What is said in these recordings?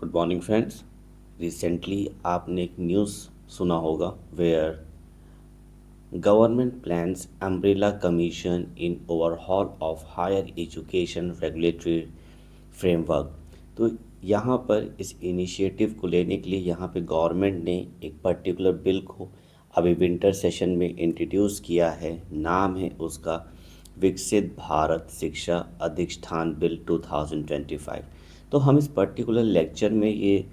Good morning friends. Recently आपने एक news सुना होगा where government plans umbrella commission in overhaul of higher education regulatory framework. तो यहाँ पर इस इनिशिएटिव को लेने के लिए यहाँ पे गवर्नमेंट ने एक पर्टिकुलर बिल को अभी विंटर सेशन में इंट्रोड्यूस किया है। नाम है उसका विकसित भारत शिक्षा अधिष्ठान बिल 2025। तो हम इस पर्टिकुलर लेक्चर में ये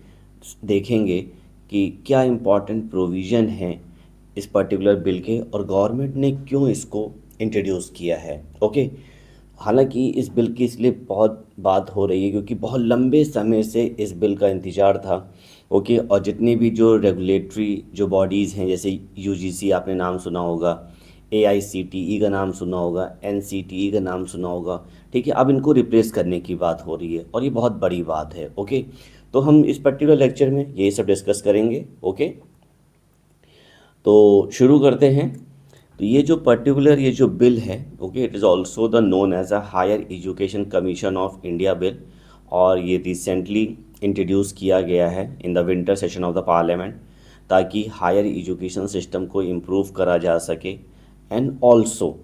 देखेंगे कि क्या इम्पोर्टेंट प्रोविज़न है इस पर्टिकुलर बिल के और गवर्नमेंट ने क्यों इसको इंट्रोड्यूस किया है। ओके, हालांकि इस बिल की इसलिए बहुत बात हो रही है क्योंकि बहुत लंबे समय से इस बिल का इंतज़ार था। ओके, और जितनी भी जो रेगुलेटरी जो बॉडीज़ हैं जैसे यूजीसी आपने नाम सुना होगा, एआईसीटीई का नाम सुना होगा, एनसीटीई का नाम सुना होगा। ठीक है, अब इनको रिप्लेस करने की बात हो रही है और ये बहुत बड़ी बात है। ओके, तो हम इस पर्टिकुलर लेक्चर में ये सब डिस्कस करेंगे। ओके, तो शुरू करते हैं। तो ये जो पर्टिकुलर ये जो बिल है, okay, it is also the known as a higher education commission of India bill, और ये रिसेंटली इंट्रोड्यूस किया गया है in the winter session of the parliament ताकि हायर एजुकेशन सिस्टम को इम्प्रूव करा जा सके। And also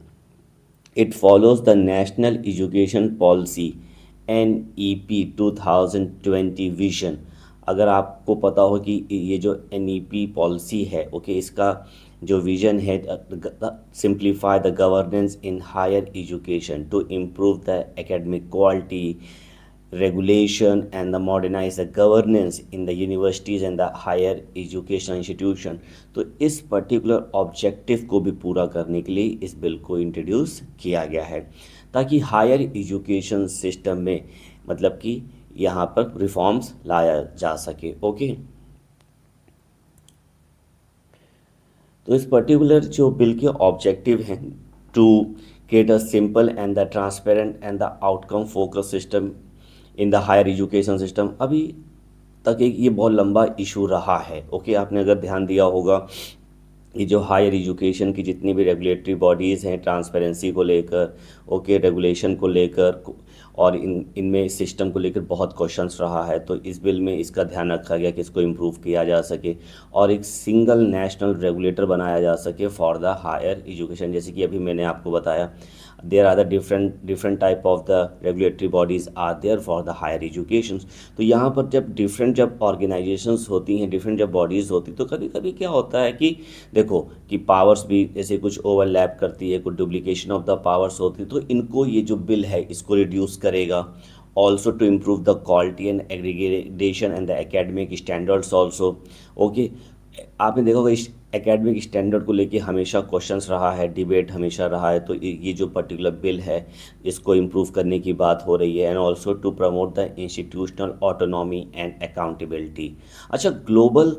it follows the national education policy NEP 2020 vision. अगर आपको पता हो कि ये जो NEP पॉलिसी है, ओके, इसका जो विजन है simplify the governance in higher education to improve the academic quality regulation and the modernize the governance in the universities and the higher education institution। तो इस पर्टिकुलर ऑब्जेक्टिव को भी पूरा करने के लिए इस बिल को इंट्रोड्यूस किया गया है ताकि हायर एजुकेशन सिस्टम में मतलब कि यहाँ पर रिफॉर्म्स लाया जा सके। ओके, तो इस पर्टिकुलर जो बिल के ऑब्जेक्टिव हैं to create a simple and the transparent and the outcome focus system in the higher education system. अभी तक एक ये बहुत लंबा इशू रहा है। ओके, आपने अगर ध्यान दिया होगा ये जो हायर एजुकेशन की जितनी भी रेगुलेटरी बॉडीज़ हैं ट्रांसपेरेंसी को लेकर, ओके, रेगुलेशन को लेकर और इनमें सिस्टम को लेकर बहुत क्वेश्चंस रहा है। तो इस बिल में इसका ध्यान रखा गया कि इसको इम्प्रूव किया जा सके और एक सिंगल नेशनल रेगुलेटर बनाया जा सके फॉर द हायर एजुकेशन। जैसे कि अभी मैंने आपको बताया there are the different type of the regulatory bodies are there for the higher education. तो यहाँ पर जब ऑर्गेनाइजेशंस होती हैं, डिफरेंट जब बॉडीज़ होती, तो कभी कभी क्या होता है कि देखो कि पावर्स भी जैसे कुछ ओवरलैप करती है, कुछ डुप्लीकेशन ऑफ द पावर्स होती है। तो इनको ये जो बिल है इसको रिड्यूस करेगा। Also to improve the quality and aggregation and the academic standards also. Okay, आपने देखा होगा इस एकेडमिक स्टैंडर्ड को लेके हमेशा क्वेश्चंस रहा है, डिबेट हमेशा रहा है। तो ये जो पर्टिकुलर बिल है इसको इम्प्रूव करने की बात हो रही है। And also to promote the institutional autonomy and accountability. अच्छा, ग्लोबल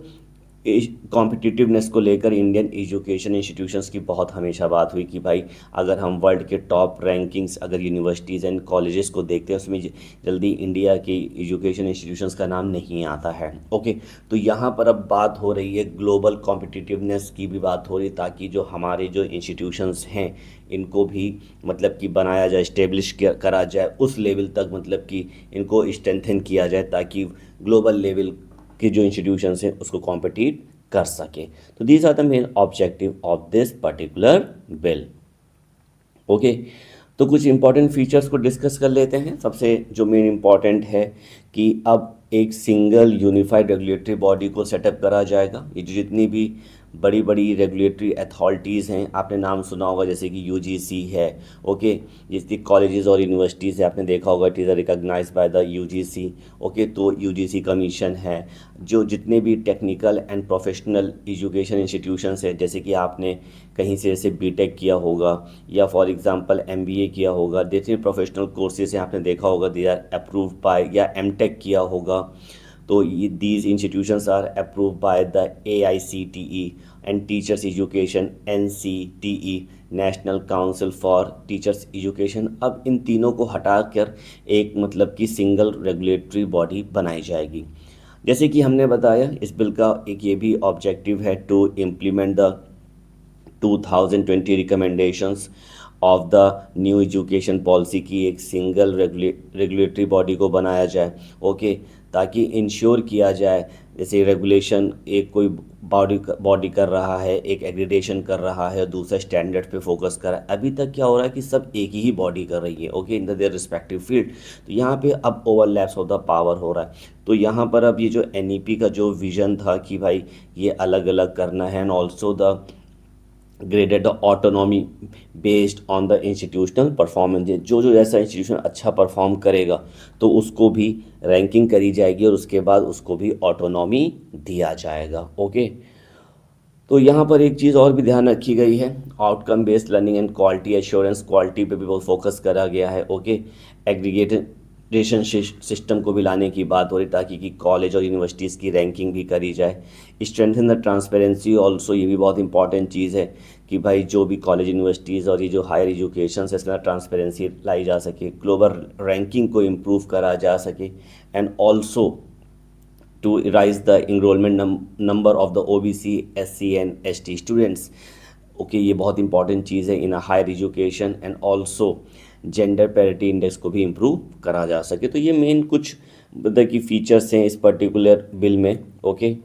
कॉम्पिटिटिवनेस को लेकर इंडियन एजुकेशन इंस्टीट्यूशंस की बहुत हमेशा बात हुई कि भाई अगर हम वर्ल्ड के टॉप रैंकिंग्स अगर यूनिवर्सिटीज़ एंड कॉलेजेस को देखते हैं उसमें जल्दी इंडिया की एजुकेशन इंस्टीट्यूशंस का नाम नहीं आता है। ओके, तो यहाँ पर अब बात हो रही है ग्लोबल कॉम्पिटिटिवनेस की भी बात हो रही है ताकि जो हमारे जो इंस्टीट्यूशंस हैं इनको भी मतलब कि बनाया जाए, इस्टेब्लिश करा जाए उस लेवल तक, मतलब कि इनको स्ट्रेंथन किया जाए ताकि ग्लोबल लेवल के जो इंस्टीट्यूशंस हैं उसको कॉम्पिटिट कर सके। तो these are the main objective of this particular bill. Okay, तो कुछ इंपॉर्टेंट फीचर्स को डिस्कस कर लेते हैं। सबसे जो मेन इंपॉर्टेंट है कि अब एक सिंगल यूनिफाइड रेगुलेटरी बॉडी को सेटअप करा जाएगा। ये जो जितनी भी बड़ी बड़ी रेगुलेटरी अथॉरिटीज़ हैं आपने नाम सुना होगा जैसे कि यूजीसी है। ओके, जितनी कॉलेजेस और यूनिवर्सिटीज़ है आपने देखा होगा it is recognised by the UGC. Okay, तो यूजीसी कमीशन है। जो जितने भी technical and professional education institutions है जैसे कि आपने कहीं से जैसे बीटेक किया होगा या फॉर एग्जांपल एमबीए किया होगा, जितने प्रोफेशनल कोर्सेज हैं आपने देखा होगा दे आर अप्रूव्ड बाय, या एमटेक किया होगा तो ये these institutions are approve by the AICTE and teachers education NCTE, national council for teachers education. अब इन तीनों को हटाकर एक मतलब कि सिंगल रेगुलेटरी बॉडी बनाई जाएगी। जैसे कि हमने बताया इस बिल का एक ये भी ऑब्जेक्टिव है to implement the 2020 recommendations of the new education policy की एक सिंगल रेगुलेटरी बॉडी को बनाया जाए, ओके, ताकि इंश्योर किया जाए जैसे रेगुलेशन एक कोई बॉडी कर रहा है, एक एग्रीडेशन कर रहा है, दूसरा स्टैंडर्ड पे फोकस कर रहा है। अभी तक क्या हो रहा है कि सब एक ही बॉडी कर रही है, okay, in the their respective field. तो यहाँ पे अब ओवरलैप्स ऑफ द पावर हो रहा है। तो यहाँ पर अब ये जो एनईपी का जो विजन था कि भाई ये अलग अलग करना है, and also the graded the autonomy based on the institutional performance, जो जो ऐसा इंस्टीट्यूशन अच्छा परफॉर्म करेगा तो उसको भी रैंकिंग करी जाएगी और उसके बाद उसको भी ऑटोनॉमी दिया जाएगा, ओके। तो यहाँ पर एक चीज़ और भी ध्यान रखी गई है, outcome based learning and quality assurance, quality पे भी बहुत फोकस करा गया है, ओके। एग्रीगेशन सिस्टम को भी लाने की बात हो रही ताकि कि कॉलेज और यूनिवर्सिटीज़ की रैंकिंग भी करी जाए। स्ट्रेंथन द ट्रांसपेरेंसी ऑल्सो, ये भी बहुत इंपॉर्टेंट चीज़ है कि भाई जो भी कॉलेज यूनिवर्सिटीज़ और ये जो हायर एजुकेशन है इसके अंदर ट्रांसपेरेंसी लाई जा सके, ग्लोबल रैंकिंग को इम्प्रूव करा जा सके, and also to rise the enrollment number of the OBC, SC and ST students, okay, ये बहुत इंपॉर्टेंट चीज़ है in higher education, and also gender parity index को भी इम्प्रूव करा जा सके। तो ये मेन कुछ मतलब कि फीचर्स हैं इस पर्टिकुलर बिल में, ओके।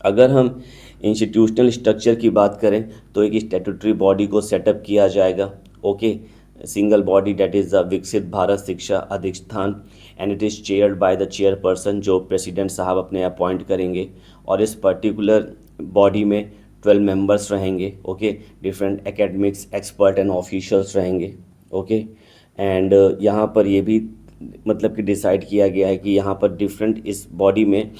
अगर हम इंस्टीट्यूशनल स्ट्रक्चर की बात करें तो एक स्टैट्यूटरी बॉडी को सेटअप किया जाएगा, okay, single body that is the विकसित भारत शिक्षा अधिष्ठान, and it is chaired by the chairperson जो प्रेसिडेंट साहब अपने अपॉइंट करेंगे। और इस पर्टिकुलर बॉडी में 12 मेंबर्स रहेंगे, okay, different academics expert and officials रहेंगे, ओके। एंड यहाँ पर ये भी मतलब कि डिसाइड किया गया है कि यहाँ पर डिफरेंट इस बॉडी में,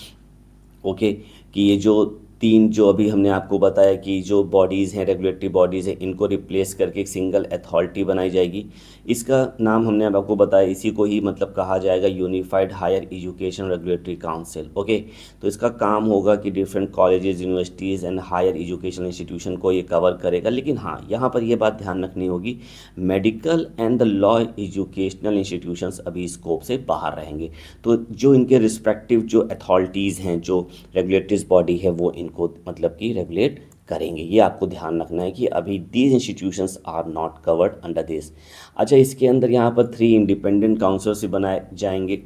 ओके, कि ये जो तीन जो अभी हमने आपको बताया कि जो बॉडीज़ हैं रेगुलेटरी बॉडीज़ हैं इनको रिप्लेस करके एक सिंगल अथॉरिटी बनाई जाएगी। इसका नाम हमने अब आपको बताया, इसी को ही मतलब कहा जाएगा unified higher education regulatory council, okay. तो इसका काम होगा कि different colleges, universities and higher education institution को ये कवर करेगा। लेकिन हाँ, यहाँ पर ये बात ध्यान रखनी होगी, medical and the law educational institutions अभी स्कोप से बाहर रहेंगे। तो जो इनके रिस्पेक्टिव जो अथॉरिटीज़ हैं, जो रेगुलेटरी बॉडी है, वो इनको मतलब कि रेगुलेट करेंगे। ये आपको ध्यान रखना है कि अभी these institutions are not covered under this. अच्छा, इसके अंदर यहाँ पर 3 इंडिपेंडेंट काउंसिल से बनाए जाएंगे।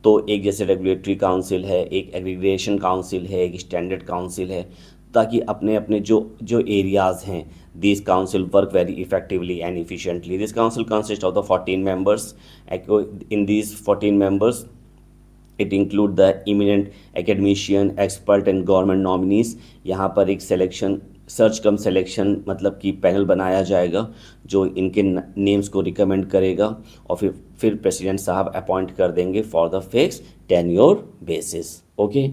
तो एक जैसे रेगुलेटरी काउंसिल है, एक एग्रीगेशन काउंसिल है, एक स्टैंडर्ड काउंसिल है, ताकि अपने अपने जो जो एरियाज़ हैं this council work very effectively and efficiently. This council consist of the 14 members. In these 14 members it include the eminent academician, expert and government nominees. यहाँ पर एक सिलेक्शन सर्च कम सिलेक्शन मतलब कि पैनल बनाया जाएगा जो इनके नेम्स को रिकमेंड करेगा और फिर प्रेसिडेंट साहब अपॉइंट कर देंगे for the fix tenure basis, okay.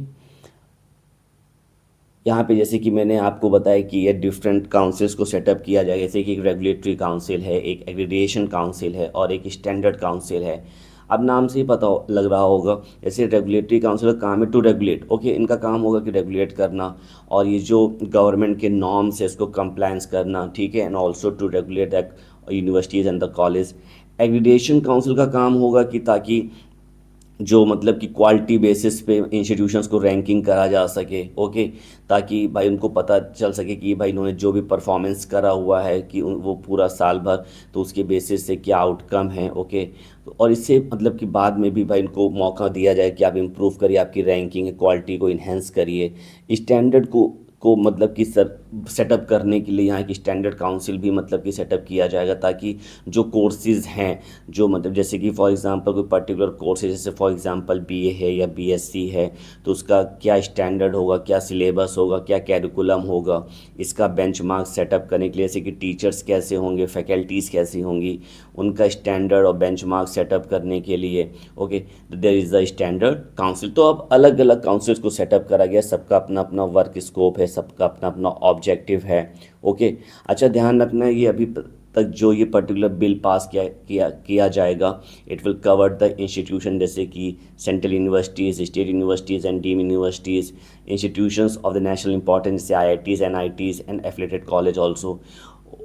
यहाँ पे जैसे कि मैंने आपको बताया कि ये डिफरेंट काउंसिल्स को सेटअप किया जाएगा, जैसे कि एक रेगुलेटरी काउंसिल है, एक एग्रीडेशन काउंसिल है और एक स्टैंडर्ड काउंसिल है। अब नाम से ही पता लग रहा होगा, जैसे रेगुलेटरी काउंसिल का काम है टू रेगुलेट, ओके, इनका काम होगा कि रेगुलेट करना और ये जो गवर्नमेंट के नॉर्म्स है इसको कंप्लायंस करना, ठीक है, and also to regulate the universities and the college. Accreditation council का काम होगा कि ताकि जो मतलब कि क्वालिटी बेसिस पे इंस्टीट्यूशंस को रैंकिंग करा जा सके, ओके, ताकि भाई उनको पता चल सके कि भाई इन्होंने जो भी परफॉर्मेंस करा हुआ है कि वो पूरा साल भर तो उसके बेसिस से क्या आउटकम है, ओके। तो और इससे मतलब कि बाद में भी भाई इनको मौका दिया जाए कि आप इम्प्रूव करिए, आपकी रैंकिंग है, क्वालिटी को इन्हेंस करिए। स्टैंडर्ड को मतलब कि सेटअप करने के लिए यहाँ की स्टैंडर्ड काउंसिल भी मतलब कि सेटअप किया जाएगा, ताकि जो कोर्सेज़ हैं जो मतलब जैसे कि फॉर एग्जांपल कोई पर्टिकुलर कोर्स है, जैसे फॉर एग्जांपल बीए है या बीएससी है, तो उसका क्या स्टैंडर्ड होगा, क्या सिलेबस होगा, क्या कैरिकुलम होगा, इसका बेंचमार्क सेटअप करने के लिए, जैसे कि टीचर्स कैसे होंगे, फैकल्टीज़ कैसी होंगी, उनका स्टैंडर्ड और बेंचमार्क सेटअप करने के लिए, okay, there is the standard council. तो अब अलग अलग काउंसिल्स को सेटअप करा गया, सबका अपना अपना वर्क स्कोप है, सबका अपना अपना ऑब्जेक्टिव है, ओके। अच्छा, ध्यान रखना है ये अभी तक जो ये पर्टिकुलर बिल पास किया जाएगा, it will cover the institution जैसे कि central universities, state universities and deemed universities, institutions of the national importance जैसे IITs, NITs and affiliated college also.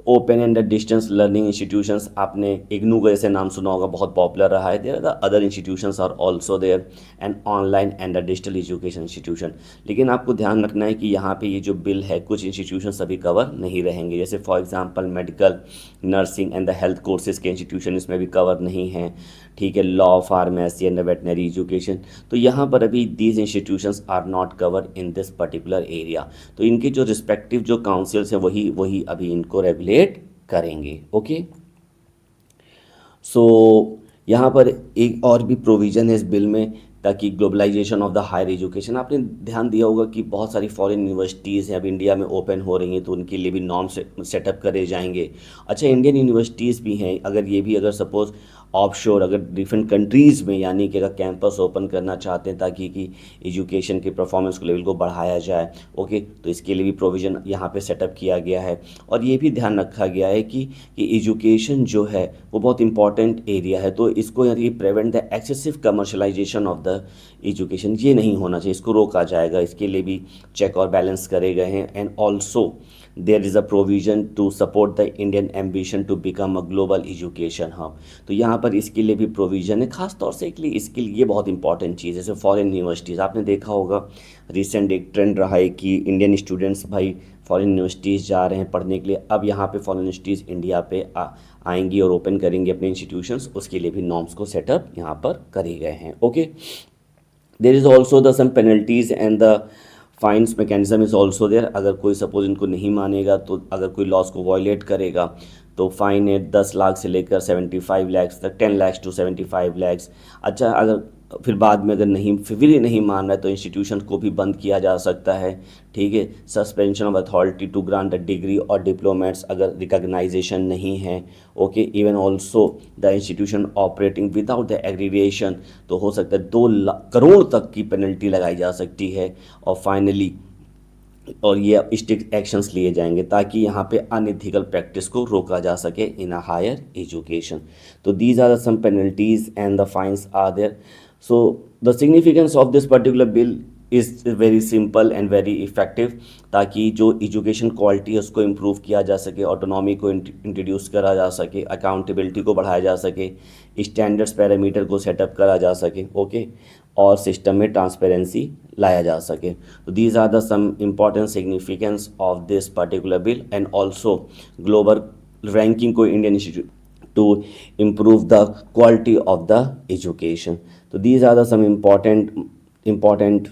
Open and distance learning institutions, आपने इग्नू का जैसे नाम सुना होगा, बहुत पॉपुलर रहा है। There are the other institutions are also there, and online and the digital education institution. लेकिन आपको ध्यान रखना है कि यहाँ पे ये जो बिल है कुछ इंस्टीट्यूशन अभी कवर नहीं रहेंगे, जैसे for example medical, nursing and the health courses के इंस्टीट्यूशन इसमें भी कवर नहीं हैं, ठीक है। Law, pharmacy and the veterinary education, तो यहाँ पर अभी these institutions are not cover in this particular area. तो इनके जो रिस्पेक्टिव जो काउंसिल्स हैं वही वही अभी इनको रेगुलेट करेंगे। ओके, सो यहाँ पर एक और भी प्रोविज़न है इस बिल में, ताकि globalisation of the higher education, आपने ध्यान दिया होगा कि बहुत सारी फॉरेन यूनिवर्सिटीज़ हैं अब इंडिया में ओपन हो रही हैं, तो उनके लिए भी नॉर्म सेटअप करे जाएंगे। अच्छा, इंडियन यूनिवर्सिटीज़ भी हैं, अगर ये भी अगर सपोज़ ऑफशोर अगर डिफरेंट कंट्रीज़ में, यानी कि अगर कैंपस ओपन करना चाहते हैं ताकि कि एजुकेशन के परफॉर्मेंस लेवल को बढ़ाया जाए, ओके, तो इसके लिए भी प्रोविज़न यहाँ पे सेटअप किया गया है। और ये भी ध्यान रखा गया है कि एजुकेशन जो है वो बहुत इंपॉर्टेंट एरिया है, तो इसको यानी prevent the excessive commercialisation of the education, ये नहीं होना चाहिए, इसको रोका जाएगा। इसके लिए भी चेक और बैलेंस करे गए हैं। And also there is a provision to support the Indian ambition to become a global education hub, तो यहाँ पर इसके लिए भी प्रोविज़न है, खास तौर से इसके लिए बहुत इंपॉर्टेंट चीज़ है। जैसे फॉरेन यूनिवर्सिटीज़, आपने देखा होगा रिसेंट एक ट्रेंड रहा है कि इंडियन स्टूडेंट्स भाई फॉरेन यूनिवर्सिटीज़ जा रहे हैं पढ़ने के लिए। अब यहाँ पे फॉरेन यूनिवर्सिटीज़ इंडिया पे आएंगी और ओपन करेंगी अपने इंस्टीट्यूशंस, उसके लिए भी नॉर्म्स को सेटअप यहाँ पर करे गए हैं। Okay, there is also the some penalties and the fines mechanism is also there. अगर कोई सपोज इनको नहीं मानेगा, तो अगर कोई लॉस को वायलेट करेगा तो फाइन है 10 लाख से लेकर 75 लाख तक, 10 लाख टू 75 लाख। अच्छा, अगर फिर बाद में अगर नहीं फिर भी नहीं मान रहा है तो इंस्टीट्यूशन को भी बंद किया जा सकता है, ठीक है। Suspension of authority to grant a degree और डिप्लोमेट्स अगर रिकॉग्नाइजेशन नहीं है, okay. Even also the institution operating without the aggregation, तो हो सकता है 2 करोड़ तक की पेनल्टी लगाई जा सकती है। और फाइनली और ये स्ट्रिक्ट एक्शंस लिए जाएंगे ताकि यहाँ पे अनएथिकल प्रैक्टिस को रोका जा सके इन अ हायर एजुकेशन। तो these are some penalties and the fines are there. So the significance of this particular bill is very simple and very effective, ताकि जो एजुकेशन क्वालिटी है उसको इम्प्रूव किया जा सके, ऑटोनॉमी को इंट्रोड्यूस करा जा सके, अकाउंटेबिलिटी को बढ़ाया जा सके, स्टैंडर्ड्स पैरामीटर को सेटअप करा जा सके, ओके, और सिस्टम में ट्रांसपेरेंसी लाया जा सके। तो these are the some important significance of this particular bill. And also global ranking को Indian institute to improve the quality of the education. तो these are the some important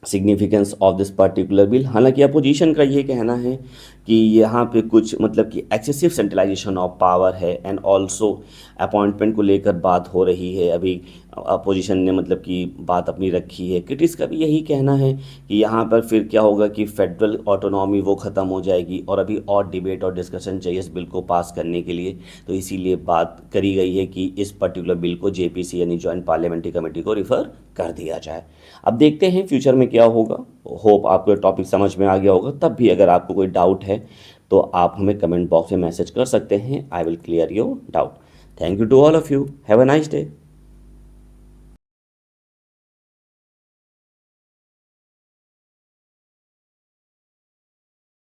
significance of this particular bill. हालांकि opposition का ये कहना है कि यहाँ पे कुछ मतलब कि एक्सेसिव सेंट्रलाइजेशन ऑफ पावर है, एंड ऑल्सो अपॉइंटमेंट को लेकर बात हो रही है। अभी अपोजिशन ने मतलब कि बात अपनी रखी है। क्रिटिक्स का भी यही कहना है कि यहाँ पर फिर क्या होगा कि फेडरल ऑटोनॉमी वो ख़त्म हो जाएगी, और अभी और डिबेट और डिस्कशन चाहिए इस बिल को पास करने के लिए। तो इसीलिए बात करी गई है कि इस पर्टिकुलर बिल को जेपीसी यानी जॉइंट पार्लियामेंट्री कमेटी को रिफ़र कर दिया जाए। अब देखते हैं फ्यूचर में क्या होगा। होप आपको टॉपिक समझ में आ गया होगा। तब भी अगर आपको कोई डाउट है तो आप हमें कमेंट बॉक्स में मैसेज कर सकते हैं। I will clear your doubt. Thank you to all of you. Have a nice day.